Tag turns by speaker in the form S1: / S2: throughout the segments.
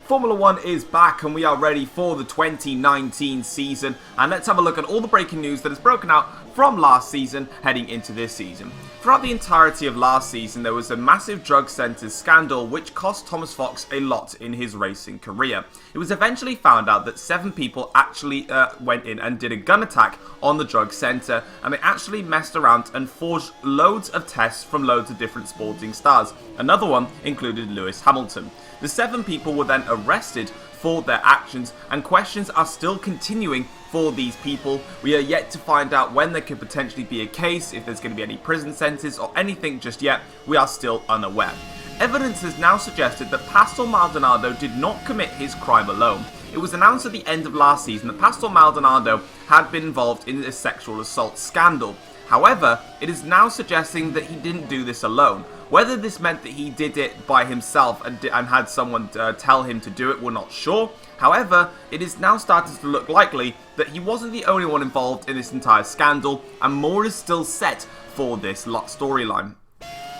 S1: Formula 1 is back and we are ready for the 2019 season, and let's have a look at all the breaking news that has broken out from last season heading into this season. Throughout the entirety of last season there was a massive drug centres scandal which cost Thomas Fox a lot in his racing career. It was eventually found out that 7 people actually went in and did a gun attack on the drug centre, and they actually messed around and forged loads of tests from loads of different sporting stars. Another one included Lewis Hamilton. The 7 people were then arrested for their actions, and questions are still continuing for these people. We are yet to find out when there could potentially be a case, if there's going to be any prison sentences or anything just yet. We are still unaware. Evidence has now suggested that Pastor Maldonado did not commit his crime alone. It was announced at the end of last season that Pastor Maldonado had been involved in a sexual assault scandal. However, it is now suggesting that he didn't do this alone. Whether this meant that he did it by himself and had someone tell him to do it, we're not sure. However, it is now starting to look likely that he wasn't the only one involved in this entire scandal, and more is still set for this storyline.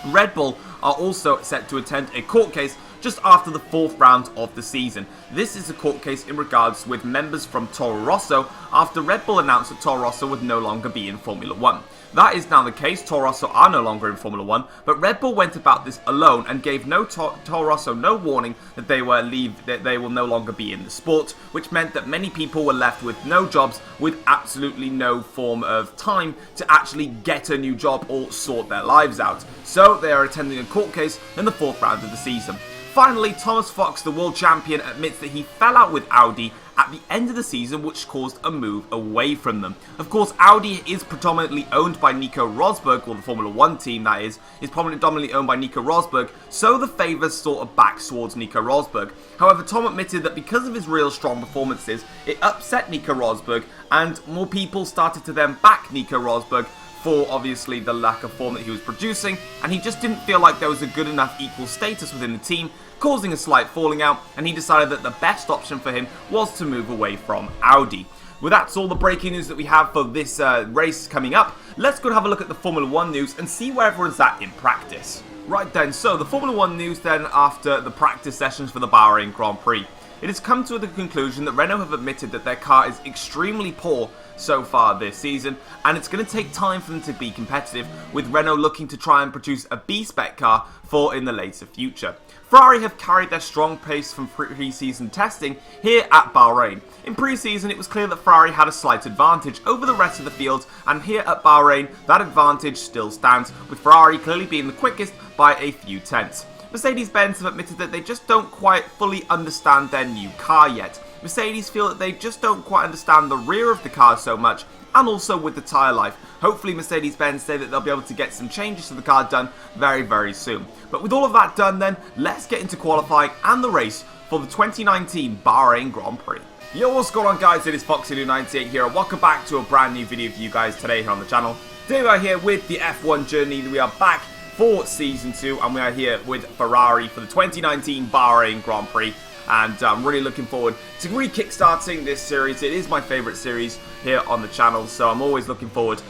S1: Red Bull are also set to attend a court case just after the 4th round of the season. This is a court case in regards with members from Toro Rosso after Red Bull announced that Toro Rosso would no longer be in Formula 1. That is now the case. Toro Rosso are no longer in Formula 1, but Red Bull went about this alone and gave Toro Rosso no warning that they will no longer be in the sport, which meant that many people were left with no jobs, with absolutely no form of time to actually get a new job or sort their lives out. So they are attending a court case in the 4th round of the season. Finally, Thomas Fox, the world champion, admits that he fell out with Audi at the end of the season, which caused a move away from them. Of course, Audi is predominantly owned by Nico Rosberg, or the Formula 1 team that is predominantly owned by Nico Rosberg, so the favours sort of back towards Nico Rosberg. However, Tom admitted that because of his real strong performances, it upset Nico Rosberg, and more people started to then back Nico Rosberg for obviously the lack of form that he was producing, and he just didn't feel like there was a good enough equal status within the team, causing a slight falling out, and he decided that the best option for him was to move away from Audi. Well, that's all the breaking news that we have for this race coming up. Let's go and have a look at the Formula 1 news and see where everyone's at in practice. Right then, so the Formula 1 news then after the practice sessions for the Bahrain Grand Prix. It has come to the conclusion that Renault have admitted that their car is extremely poor so far this season, and it's going to take time for them to be competitive, with Renault looking to try and produce a B-spec car for in the later future. Ferrari have carried their strong pace from pre-season testing here at Bahrain. In pre-season, it was clear that Ferrari had a slight advantage over the rest of the field, and here at Bahrain, that advantage still stands, with Ferrari clearly being the quickest by a few tenths. Mercedes-Benz have admitted that they just don't quite fully understand their new car yet. Mercedes feel that they just don't quite understand the rear of the car so much, and also with the tyre life. Hopefully Mercedes-Benz say that they'll be able to get some changes to the car done very, very soon. But with all of that done then, let's get into qualifying and the race for the 2019 Bahrain Grand Prix. Yo, what's going on guys, it is Foxy98 here, and welcome back to a brand new video for you guys today here on the channel. Today we are here with the F1 journey. We are back for Season 2, and we are here with Ferrari for the 2019 Bahrain Grand Prix. And I'm really looking forward to re-kickstarting this series. It is my favourite series here on the channel, so I'm always looking forward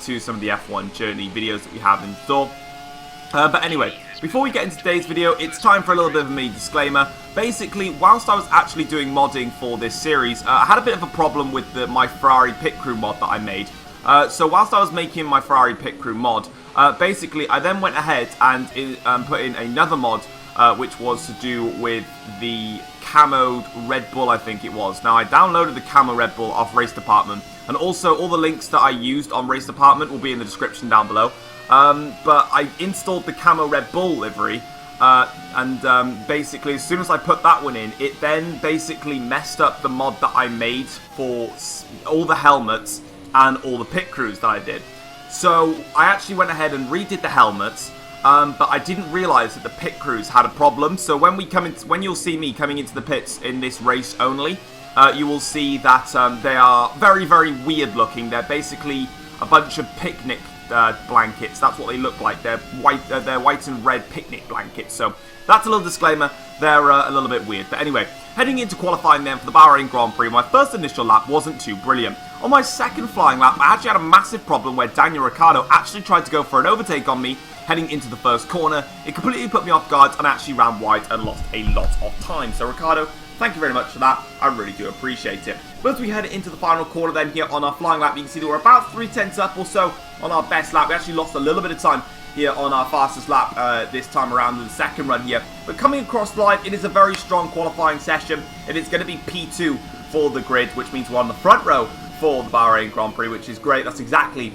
S1: to some of the F1 journey videos that we have in store. But anyway, before we get into today's video, it's time for a little bit of a mini disclaimer. Basically, whilst I was actually doing modding for this series, I had a bit of a problem with my Ferrari pit crew mod that I made. So whilst I was making my Ferrari pit crew mod, basically I then went ahead and put in another mod, which was to do with the camoed Red Bull, I think it was. Now, I downloaded the camo Red Bull off Race Department, and also all the links that I used on Race Department will be in the description down below. But I installed the camo Red Bull livery, and basically as soon as I put that one in, it then basically messed up the mod that I made for all the helmets and all the pit crews that I did. So I actually went ahead and redid the helmets, but I didn't realise that the pit crews had a problem. So when you'll see me coming into the pits in this race only, you will see that they are very, very weird looking. They're basically a bunch of picnic blankets. That's what they look like. They're white and red picnic blankets. So that's a little disclaimer. They're a little bit weird. But anyway, heading into qualifying then for the Bahrain Grand Prix, my first initial lap wasn't too brilliant. On my second flying lap, I actually had a massive problem where Daniel Ricciardo actually tried to go for an overtake on me heading into the first corner. It completely put me off guard and actually ran wide and lost a lot of time. So Ricardo, thank you very much for that. I really do appreciate it. But as we head into the final corner then here on our flying lap, you can see that we're about 3/10 up or so on our best lap. We actually lost a little bit of time here on our fastest lap this time around in the second run here. But coming across the line, it is a very strong qualifying session. It is going to be P2 for the grid, which means we're on the front row for the Bahrain Grand Prix, which is great. That's exactly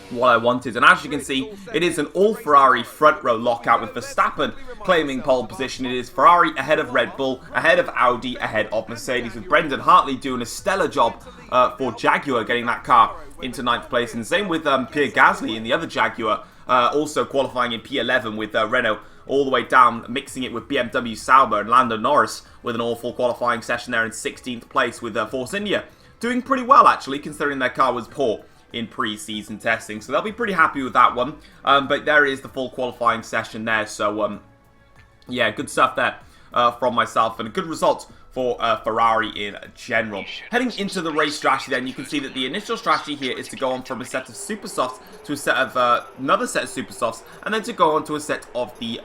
S1: what I wanted. And as you can see, it is an all-Ferrari front row lockout with Verstappen claiming pole position. It is Ferrari ahead of Red Bull, ahead of Audi, ahead of Mercedes, with Brendan Hartley doing a stellar job for Jaguar, getting that car into 9th place. And same with Pierre Gasly in the other Jaguar, also qualifying in P11 with Renault all the way down, mixing it with BMW Sauber and Lando Norris with an awful qualifying session there in 16th place with Force India. Doing pretty well, actually, considering their car was poor in pre-season testing. So they'll be pretty happy with that one. But there is the full qualifying session there. So, yeah, good stuff there from myself. And a good result for Ferrari in general. Heading into the race strategy then, you can see that the initial strategy here is to go on from a set of super softs to a set of another set of super softs, and then to go on to a set of the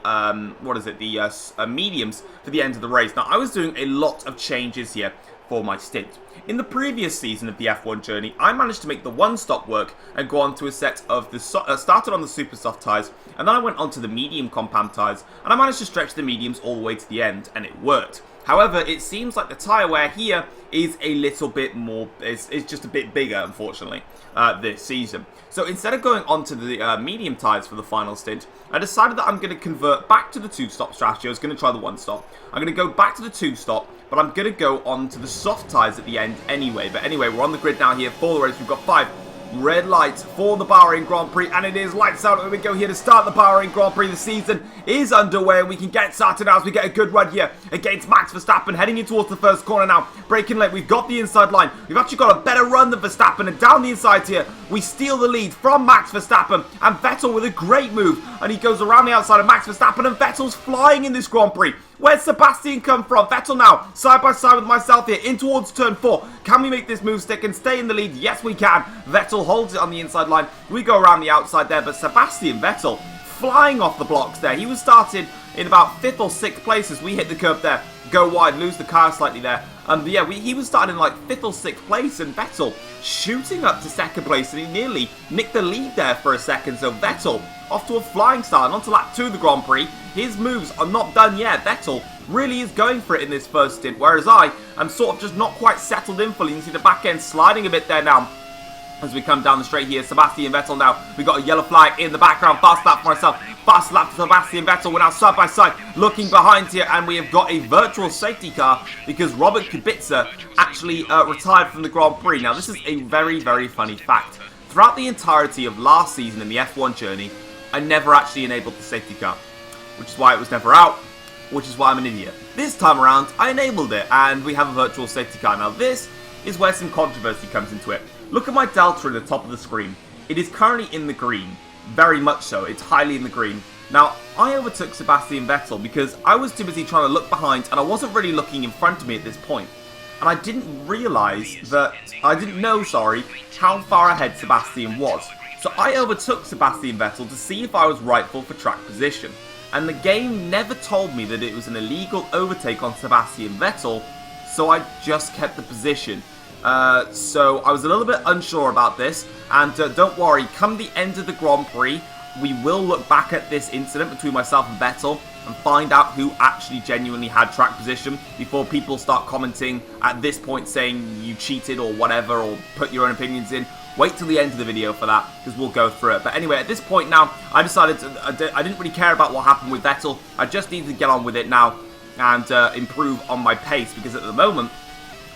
S1: mediums for the end of the race. Now, I was doing a lot of changes here for my stint. In the previous season of the F1 journey, I managed to make the one-stop work and go on to a set of the started on the super soft tyres, and then I went on to the medium compound tyres, and I managed to stretch the mediums all the way to the end, and it worked. However, it seems like the tyre wear here is a little bit more, it's just a bit bigger, unfortunately, this season. So instead of going on to the medium tyres for the final stint, I decided that I'm going to convert back to the two-stop strategy. I was going to try the one-stop. I'm going to go back to the two-stop, but I'm going to go on to the soft tyres at the end anyway. But anyway, we're on the grid now here for the race. We've got 5 red lights for the Bahrain Grand Prix, and it is lights out. Here we go here to start the Bahrain Grand Prix. The season is underway, and we can get started now as we get a good run here against Max Verstappen, heading in towards the first corner now. Braking late, we've got the inside line. We've actually got a better run than Verstappen, and down the inside here, we steal the lead from Max Verstappen, and Vettel with a great move, and he goes around the outside of Max Verstappen, and Vettel's flying in this Grand Prix. Where's Sebastian come from? Vettel now, side by side with myself here, in towards turn 4. Can we make this move stick and stay in the lead? Yes, we can. Vettel holds it on the inside line. We go around the outside there, but Sebastian Vettel flying off the blocks there. He was started in about 5th or 6th place as we hit the curb there. Go wide, lose the car slightly there. Yeah, he was starting in like 5th or 6th place, and Vettel shooting up to 2nd place, and he nearly nicked the lead there for a second. So Vettel off to a flying start, and on to lap 2 of the Grand Prix. His moves are not done yet. Vettel really is going for it in this first stint, whereas I am sort of just not quite settled in fully. You can see the back end sliding a bit there now as we come down the straight here. Sebastian Vettel now, we got a yellow flag in the background. Fast lap for myself, fast lap for Sebastian Vettel. We're now side by side looking behind here, and we have got a virtual safety car because Robert Kubica actually retired from the Grand Prix. Now, this is a very, very funny fact. Throughout the entirety of last season in the F1 journey, I never actually enabled the safety car, which is why it was never out, which is why I'm an idiot. This time around, I enabled it, and we have a virtual safety car. Now, this is where some controversy comes into it. Look at my delta at the top of the screen. It is currently in the green. Very much so. It's highly in the green. Now, I overtook Sebastian Vettel because I was too busy trying to look behind, and I wasn't really looking in front of me at this point. And I didn't know, how far ahead Sebastian was. So I overtook Sebastian Vettel to see if I was rightful for track position. And the game never told me that it was an illegal overtake on Sebastian Vettel, so I just kept the position. So I was a little bit unsure about this, and don't worry, come the end of the Grand Prix, we will look back at this incident between myself and Vettel and find out who actually genuinely had track position before people start commenting at this point saying you cheated or whatever, or put your own opinions in. Wait till the end of the video for that, because we'll go through it. But anyway, at this point now, I decided I didn't really care about what happened with Vettel. I just needed to get on with it now and improve on my pace, because at the moment,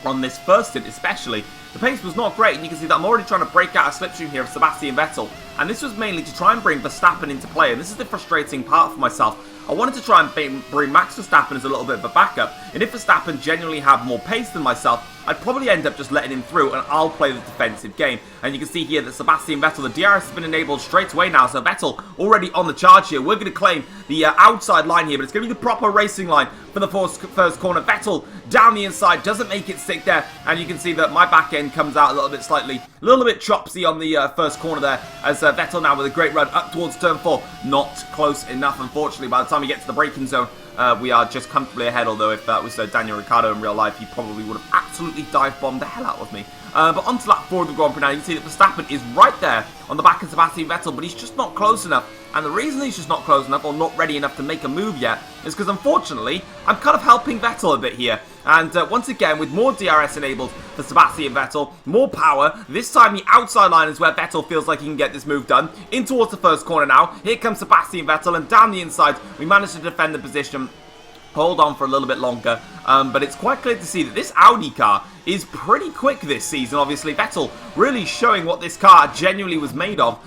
S1: on this first stint especially, the pace was not great, and you can see that I'm already trying to break out a slipstream here of Sebastian Vettel, and this was mainly to try and bring Verstappen into play, and this is the frustrating part for myself. I wanted to try and bring Max Verstappen as a little bit of a backup, and if Verstappen genuinely had more pace than myself, I'd probably end up just letting him through and I'll play the defensive game. And you can see here that Sebastian Vettel, the DRS has been enabled straight away now, so Vettel already on the charge here. We're going to claim the outside line here, but it's going to be the proper racing line for the first corner. Vettel down the inside, doesn't make it stick there, and you can see that my back end comes out a little bit slightly, a little bit chopsy on the first corner there, as Vettel now with a great run up towards turn 4. Not close enough, unfortunately. By the time we get to the braking zone, we are just comfortably ahead, although if that was Daniel Ricciardo in real life, he probably would have absolutely dive-bombed the hell out of me. But onto lap 4 of the Grand Prix now, you can see that Verstappen is right there on the back of Sebastian Vettel, but he's just not close enough. And the reason he's just not close enough, or not ready enough to make a move yet, is because unfortunately, I'm kind of helping Vettel a bit here. And once again, with more DRS enabled for Sebastian Vettel, more power, this time the outside line is where Vettel feels like he can get this move done. In towards the first corner now, here comes Sebastian Vettel, and down the inside, we managed to defend the position. Hold on for a little bit longer, but it's quite clear to see that this Audi car is pretty quick this season. Obviously, Vettel really showing what this car genuinely was made of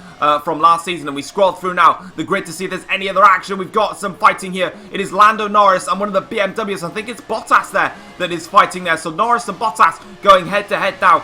S1: from last season. And we scroll through now the grid to see if there's any other action. We've got some fighting here. It is Lando Norris and one of the BMWs. I think it's Bottas there that is fighting there. So Norris and Bottas going head to head now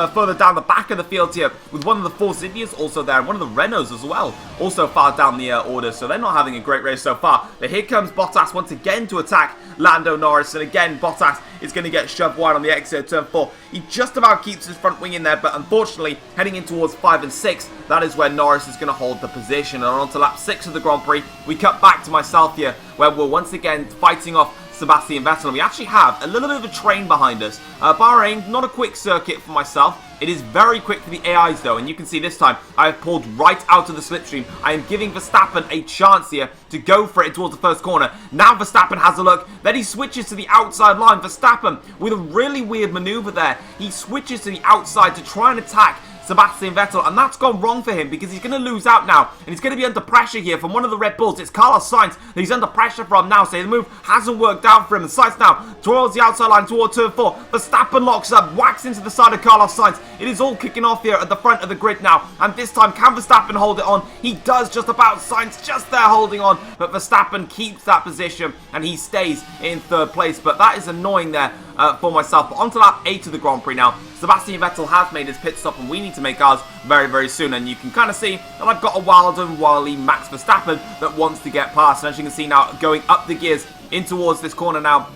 S1: further down the back of the field here, with one of the Force Indias also there, and one of the Renaults as well, also far down the order. So they're not having a great race so far. But here comes Bottas once again to attack Lando Norris, and again Bottas is going to get shoved wide on the exit of turn 4. He just about keeps his front wing in there, but unfortunately heading in towards 5 and 6, that is where Norris is going to hold the position. And on to lap 6 of the Grand Prix, we cut back to myself here, where we're once again fighting off Sebastian Vettel, and we actually have a little bit of a train behind us. Bahrain, not a quick circuit for myself. It is very quick for the AIs though, and you can see this time I have pulled right out of the slipstream. I am giving Verstappen a chance here to go for it towards the first corner. Now Verstappen has a look, then he switches to the outside line. Verstappen with a really weird maneuver there. He switches to the outside to try and attack Sebastian Vettel, and that's gone wrong for him because he's going to lose out now, and he's going to be under pressure here from one of the Red Bulls. It's Carlos Sainz that he's under pressure from now, so the move hasn't worked out for him. And Sainz now towards the outside line toward turn 4. Verstappen locks up, whacks into the side of Carlos Sainz. It is all kicking off here at the front of the grid now, and this time can Verstappen hold it on? He does just about. Sainz just there holding on, but Verstappen keeps that position and he stays in 3rd place. But that is annoying there for myself. But on to lap 8 of the Grand Prix now. Sebastian Vettel has made his pit stop, and we need to make ours very, very soon. And you can kind of see that I've got a wild and wily Max Verstappen that wants to get past. And as you can see now, going up the gears in towards this corner now,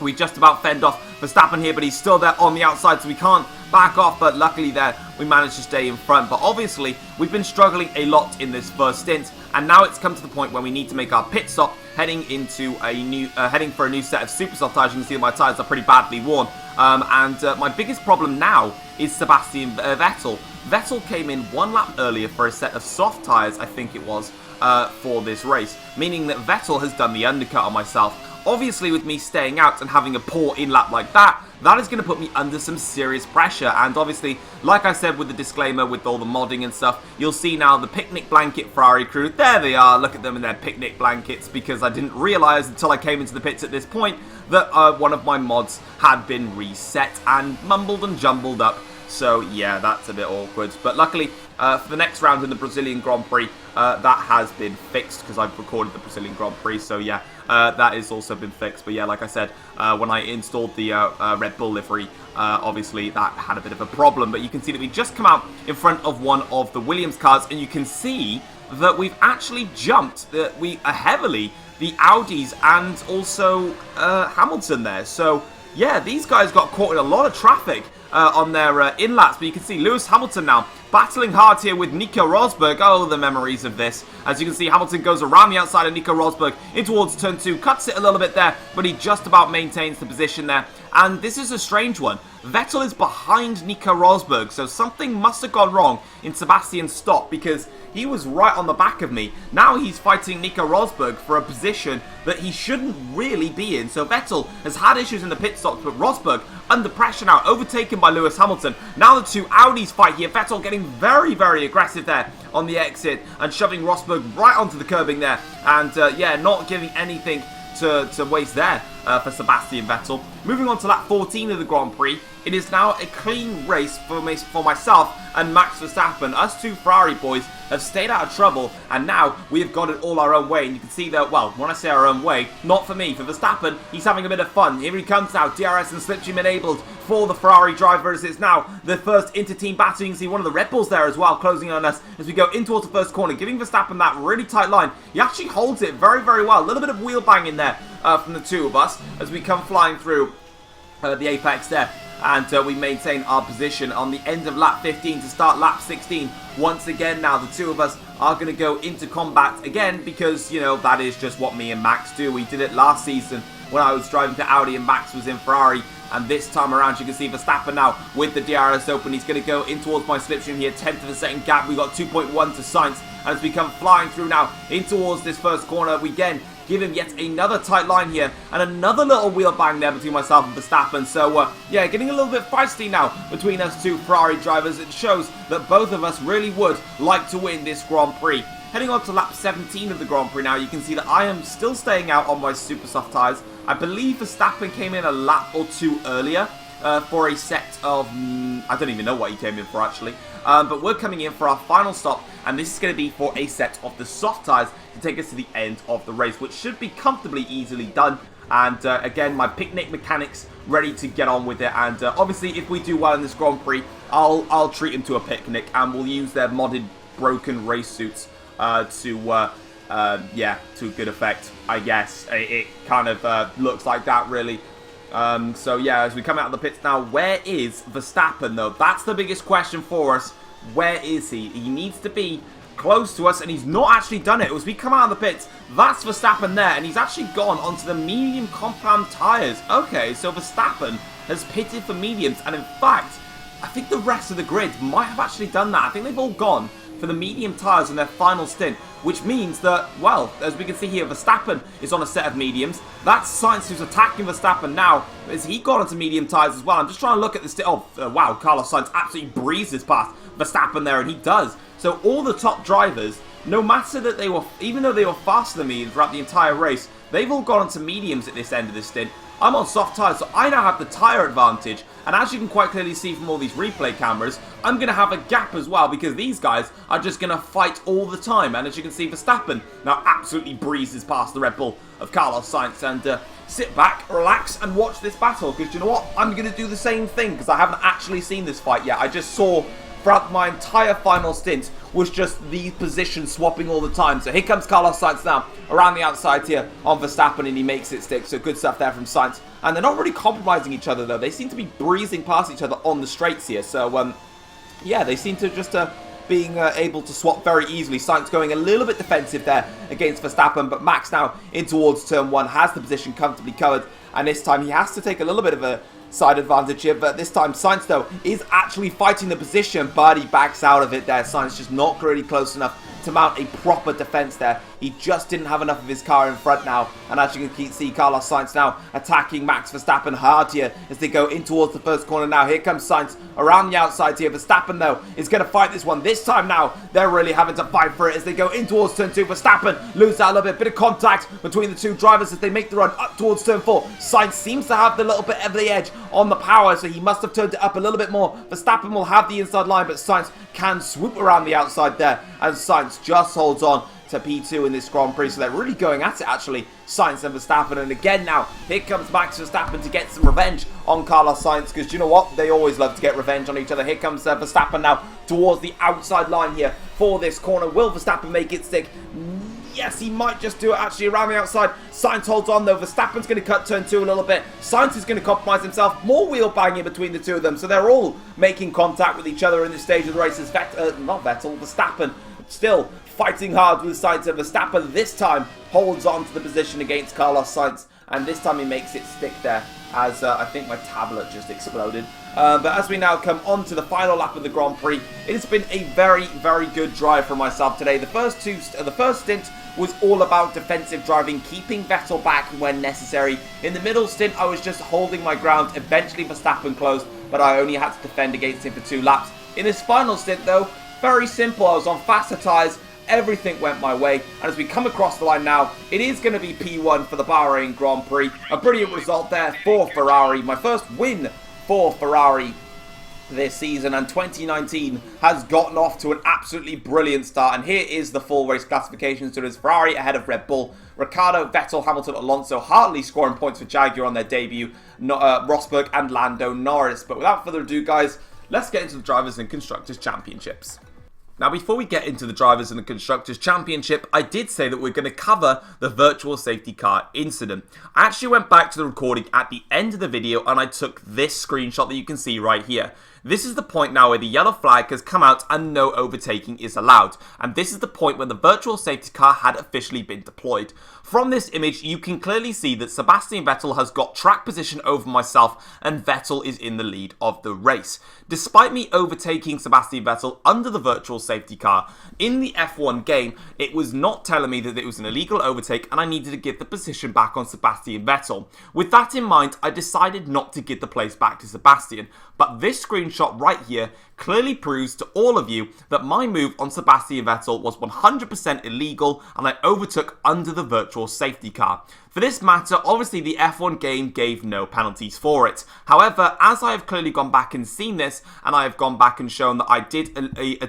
S1: we just about fend off Verstappen here, but he's still there on the outside, so we can't back off. But luckily there, we managed to stay in front. But obviously, we've been struggling a lot in this first stint, and now it's come to the point where we need to make our pit stop, heading into a new, heading for a new set of super soft tires. You can see that my tires are pretty badly worn. My biggest problem now is Sebastian Vettel. Vettel came in 1 lap earlier for a set of soft tires, I think it was, for this race, meaning that Vettel has done the undercut on myself. Obviously, with me staying out and having a poor in-lap like that, that is going to put me under some serious pressure. And obviously, like I said with the disclaimer, with all the modding and stuff, you'll see now the picnic blanket Ferrari crew. There they are. Look at them in their picnic blankets, because I didn't realise until I came into the pits at this point that one of my mods had been reset and mumbled and jumbled up. So yeah, that's a bit awkward. But luckily, for the next round in the Brazilian Grand Prix, that has been fixed, because I've recorded the Brazilian Grand Prix. So yeah, that has also been fixed. But yeah, like I said, when I installed the Red Bull livery, obviously that had a bit of a problem. But you can see that we just come out in front of one of the Williams cars, and you can see that we've actually jumped heavily the Audis and also Hamilton there. So yeah, these guys got caught in a lot of traffic on their in-laps, but you can see Lewis Hamilton now battling hard here with Nico Rosberg. Oh, the memories of this. As you can see, Hamilton goes around the outside of Nico Rosberg in towards turn 2, cuts it a little bit there, but he just about maintains the position there. And this is a strange one. Vettel is behind Nico Rosberg, so something must have gone wrong in Sebastian's stop, because he was right on the back of me. Now he's fighting Nico Rosberg for a position that he shouldn't really be in. So Vettel has had issues in the pit stops, but Rosberg under pressure now, overtaken by Lewis Hamilton. Now the two Audis fight here. Vettel getting very, very aggressive there on the exit and shoving Rosberg right onto the curbing there. And yeah, not giving anything to waste there for Sebastian Vettel. Moving on to lap 14 of the Grand Prix, it is now a clean race for myself and Max Verstappen. Us two Ferrari boys have stayed out of trouble, and now we have got it all our own way. And you can see that, well, when I say our own way, not for me. For Verstappen, he's having a bit of fun. Here he comes now, DRS and slipstream enabled for the Ferrari drivers. It's now the first inter-team battle. You can see one of the Red Bulls there as well, closing on us as we go in towards the first corner, giving Verstappen that really tight line. He actually holds it very, very well. A little bit of wheel bang in there from the two of us as we come flying through the apex there. And we maintain our position on the end of lap 15 to start lap 16. Once again now, the two of us are going to go into combat again because, you know, that is just what me and Max do. We did it last season when I was driving to Audi and Max was in Ferrari. And this time around, you can see Verstappen now with the DRS open. He's going to go in towards my slipstream here. 10th of a second gap. We've got 2.1 to Sainz. And as we come flying through now in towards this first corner, we again give him yet another tight line here. And another little wheel bang there between myself and Verstappen. So, yeah, getting a little bit feisty now between us two Ferrari drivers. It shows that both of us really would like to win this Grand Prix. Heading on to lap 17 of the Grand Prix now, you can see that I am still staying out on my super soft tyres. I believe Verstappen came in a lap or two earlier for a set of... I don't even know what he came in for actually. But we're coming in for our final stop, and this is going to be for a set of the soft tyres to take us to the end of the race, which should be comfortably easily done. And again, my picnic mechanics ready to get on with it. And obviously, if we do well in this Grand Prix, I'll treat him to a picnic, and we'll use their modded broken race suits yeah, to good effect, I guess. It kind of looks like that, really. So, yeah, as we come out of the pits now, where is Verstappen, though? That's the biggest question for us. Where is he? He needs to be close to us, and he's not actually done it. As we come out of the pits, that's Verstappen there, and he's actually gone onto the medium compound tyres. Okay, so Verstappen has pitted for mediums, and in fact, I think the rest of the grid might have actually done that. I think they've all gone for the medium tyres in their final stint, which means that, well, as we can see here, Verstappen is on a set of mediums. That's Sainz who's attacking Verstappen now, as he got onto medium tyres as well. I'm just trying to look at this. Wow, Carlos Sainz absolutely breezes past Verstappen there, and he does. So all the top drivers, no matter that they were, even though they were faster than me throughout the entire race, they've all gone onto mediums at this end of this stint. I'm on soft tyres, so I now have the tyre advantage. And as you can quite clearly see from all these replay cameras, I'm going to have a gap as well, because these guys are just going to fight all the time. And as you can see, Verstappen now absolutely breezes past the Red Bull of Carlos Sainz. And sit back, relax, and watch this battle. Because you know what? I'm going to do the same thing, because I haven't actually seen this fight yet. I just saw throughout my entire final stint was just the position swapping all the time. So here comes Carlos Sainz now around the outside here on Verstappen, and he makes it stick. So good stuff there from Sainz. And they're not really compromising each other, though. They seem to be breezing past each other on the straights here. So, yeah, they seem to just being able to swap very easily. Sainz going a little bit defensive there against Verstappen, but Max now in towards turn one has the position comfortably covered. And this time he has to take a little bit of a side advantage here, but this time Sainz, though, is actually fighting the position, but he backs out of it there. Sainz just not really close enough to mount a proper defense there. He just didn't have enough of his car in front now. And as you can see, Carlos Sainz now attacking Max Verstappen hard here as they go in towards the first corner now. Here comes Sainz around the outside here. Verstappen, though, is going to fight this one. This time now, they're really having to fight for it as they go in towards turn two. Verstappen loses out a little bit of contact between the two drivers as they make the run up towards turn four. Sainz seems to have the little bit of the edge on the power, so he must have turned it up a little bit more. Verstappen will have the inside line, but Sainz can swoop around the outside there, and Sainz just holds on to P2 in this Grand Prix. So they're really going at it, actually, Sainz and Verstappen. And again now, here comes Max Verstappen to get some revenge on Carlos Sainz, because you know what? They always love to get revenge on each other. Here comes Verstappen now towards the outside line here for this corner. Will Verstappen make it stick? Yes, he might just do it actually around the outside. Sainz holds on, though. Verstappen's going to cut turn two a little bit. Sainz is going to compromise himself. More wheel banging between the two of them. So they're all making contact with each other in this stage of the race. Verstappen still fighting hard with Sainz, and Verstappen this time holds on to the position against Carlos Sainz. And this time he makes it stick there, as I think my tablet just exploded. But as we now come on to the final lap of the Grand Prix, it has been a very, very good drive for myself today. The first stint was all about defensive driving, keeping Vettel back when necessary. In the middle stint, I was just holding my ground. Eventually, Verstappen closed, but I only had to defend against him for 2 laps. In this final stint, though, very simple. I was on faster tyres, everything went my way, and as we come across the line now, it is going to be P1 for the Bahrain Grand Prix. A brilliant result there for Ferrari, my first win for Ferrari this season, and 2019 has gotten off to an absolutely brilliant start. And here is the full race classification. So it is Ferrari ahead of Red Bull, Ricciardo, Vettel, Hamilton, Alonso, Hartley scoring points for Jaguar on their debut, Rosberg and Lando Norris. But without further ado, guys, let's get into the Drivers and Constructors Championships. Now, before we get into the Drivers and the Constructors Championship, I did say that we're going to cover the virtual safety car incident. I actually went back to the recording at the end of the video and I took this screenshot that you can see right here. This is the point now where the yellow flag has come out and no overtaking is allowed. And this is the point when the virtual safety car had officially been deployed. From this image, you can clearly see that Sebastian Vettel has got track position over myself and Vettel is in the lead of the race. Despite me overtaking Sebastian Vettel under the virtual safety car, in the F1 game, it was not telling me that it was an illegal overtake and I needed to give the position back on Sebastian Vettel. With that in mind, I decided not to give the place back to Sebastian. But this screenshot right here clearly proves to all of you that my move on Sebastian Vettel was 100% illegal and I overtook under the virtual safety car. For this matter, obviously the F1 game gave no penalties for it. However, as I have clearly gone back and seen this, and I have gone back and shown that I did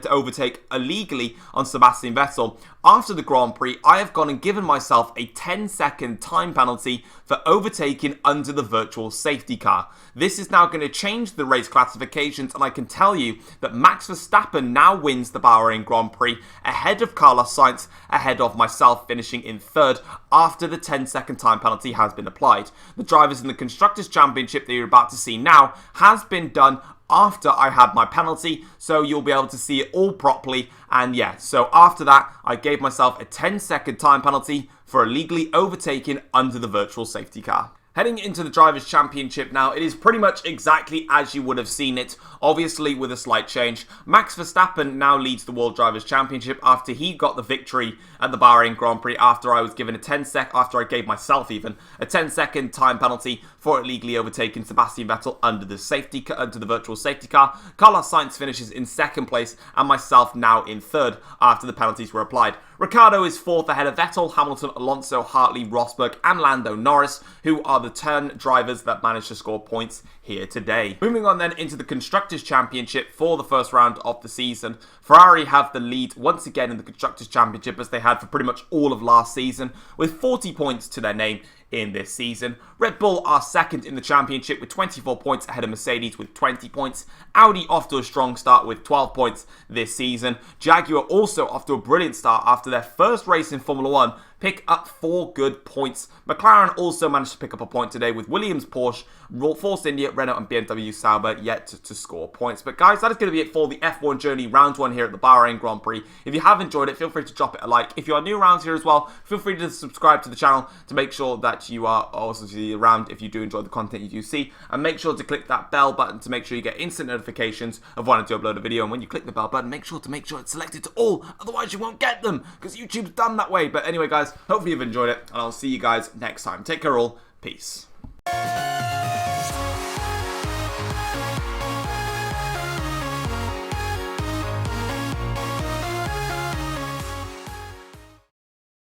S1: overtake illegally on Sebastian Vettel, after the Grand Prix, I have gone and given myself a 10-second time penalty for overtaking under the virtual safety car. This is now going to change the race classifications, and I can tell you that Max Verstappen now wins the Bahrain Grand Prix ahead of Carlos Sainz, ahead of myself finishing in third after the 10-second time penalty has been applied. The Drivers in the Constructors Championship that you're about to see now has been done after I had my penalty, so you'll be able to see it all properly. And yeah, so after that, I gave myself a 10-second time penalty for illegally overtaking under the virtual safety car. Heading into the Drivers' Championship now, it is pretty much exactly as you would have seen it, obviously with a slight change. Max Verstappen now leads the World Drivers' Championship after he got the victory at the Bahrain Grand Prix after I was given after I gave myself even a 10-second time penalty for illegally overtaking Sebastian Vettel under the virtual safety car. Carlos Sainz finishes in second place and myself now in third after the penalties were applied. Ricciardo is fourth ahead of Vettel, Hamilton, Alonso, Hartley, Rosberg and Lando Norris, who are the 10 drivers that managed to score points here today. Moving on then into the Constructors' Championship for the first round of the season. Ferrari have the lead once again in the Constructors' Championship as they had for pretty much all of last season, with 40 points to their name in this season. Red Bull are second in the championship with 24 points ahead of Mercedes with 20 points. Audi off to a strong start with 12 points this season. Jaguar also off to a brilliant start after their first race in Formula 1, pick up 4 good points. McLaren also managed to pick up a point today with Williams, Porsche, Force India, Renault and BMW Sauber yet to score points. But guys, that is going to be it for the F1 journey round 1 here at the Bahrain Grand Prix. If you have enjoyed it, feel free to drop it a like. If you are new around here as well, feel free to subscribe to the channel to make sure that you are also around if you do enjoy the content you do see. And make sure to click that bell button to make sure you get instant notifications of when I do upload a video. And when you click the bell button, make sure it's selected to all, otherwise you won't get them because YouTube's done that way. But anyway guys, hopefully you've enjoyed it and I'll see you guys next time. Take care all. Peace.